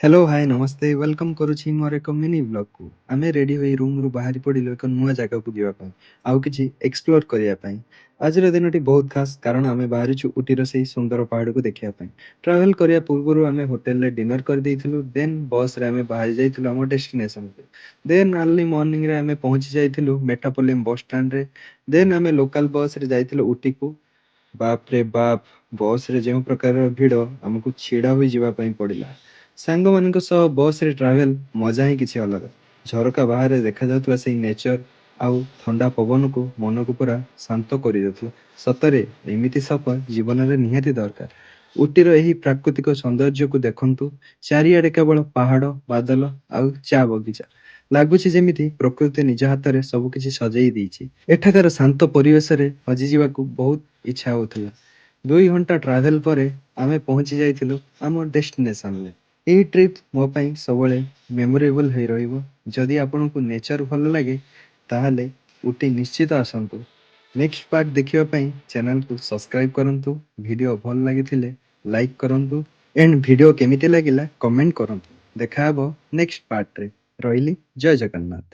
Hello hi नमस्ते welcome करुछि मोर एक mini blog को आमे रेडी होई रूम रु बाहरी पड़िलो एक नुआ जगह को जीवा पई आउ किछि एक्सप्लोर करिया पई आज रे दिनटी बहुत खास कारण आमे बाहरी छु उटी रो सेही सुंदर पहाड़ को देखिया पई ट्रैवल करिया पूर्वरु आमे होटल रे डिनर कर देइथिलु देन बस रे आमे बाहर जाइथिलु हमर डेस्टिनेशन पे देन अर्ली मॉर्निंग रे आमे पहुंची जाइथिलु मेट्रोपोलियम बस स्टैंड रे देन आमे लोकल बस रे जाइथिलु उटी को बाप रे बाप बस रे ଯେଉଁ ପ୍ରକାରର ଭିଡ଼ ଆମକୁ ଛିଡ଼ା ହୋଇ ଯିବା ପାଇଁ ପଡ଼ିଲା ସାଙ୍ଗମାନଙ୍କ ସହ ବସରେ ଟ୍ରାଭେଲ ମଜା ହିଁ କିଛି ଅଲଗା ଝରକା ବାହାରେ ଦେଖାଯାଉଥିବା ସେଇ ନେଚର ଆଉ ଥଣ୍ଡା ପବନକୁ ମନକୁ ପୁରା ଶାନ୍ତ କରିଦେଉଥିଲା ସତରେ ଏମିତି ସଫର ଜୀବନରେ ନିହାତି ଦରକାର ଉଟିର ଏହି ପ୍ରାକୃତିକ ସୌନ୍ଦର୍ଯ୍ୟକୁ ଦେଖନ୍ତୁ ଚାରିଆଡ଼େ କେବଳ ପାହାଡ଼ ବାଦଲ ଆଉ ଚା ବଗିଚା ଲାଗୁଛି ଯେମିତି ପ୍ରକୃତି ନିଜ ହାତରେ ସବୁକିଛି ସଜେଇ ଦେଇଛି ଏଠାକାର ଶାନ୍ତ ପରିବେଶରେ ହଜିଯିବାକୁ ବହୁତ ଇଚ୍ଛା ହଉଥିଲା 2 ଘଣ୍ଟା ଟ୍ରାଭେଲ ପରେ ଆମେ ପହଞ୍ଚି ଯାଇଥିଲୁ ଆମ ଡେଷ୍ଟିନେସନରେ ଏହି ଟ୍ରିପ୍ ମୋ ପାଇଁ ସବୁବେଳେ ମେମୋରେବଲ୍ ହେଇ ରହିବ ଯଦି ଆପଣଙ୍କୁ ନେଚର ଭଲ ଲାଗେ ତାହେଲେ ଉଟି ନିଶ୍ଚିତ ଆସନ୍ତୁ ନେକ୍ସଟ ପାର୍ଟ ଦେଖିବା ପାଇଁ ଚ୍ୟାନେଲକୁ ସବସ୍କ୍ରାଇବ କରନ୍ତୁ ଭିଡ଼ିଓ ଭଲ ଲାଗିଥିଲେ ଲାଇକ୍ କରନ୍ତୁ ଏଣ୍ଡ ଭିଡ଼ିଓ କେମିତି ଲାଗିଲା କମେଣ୍ଟ କରନ୍ତୁ ଦେଖାହବ ନେକ୍ସଟ ପାର୍ଟରେ ରହିଲି ଜୟ ଜଗନ୍ନାଥ।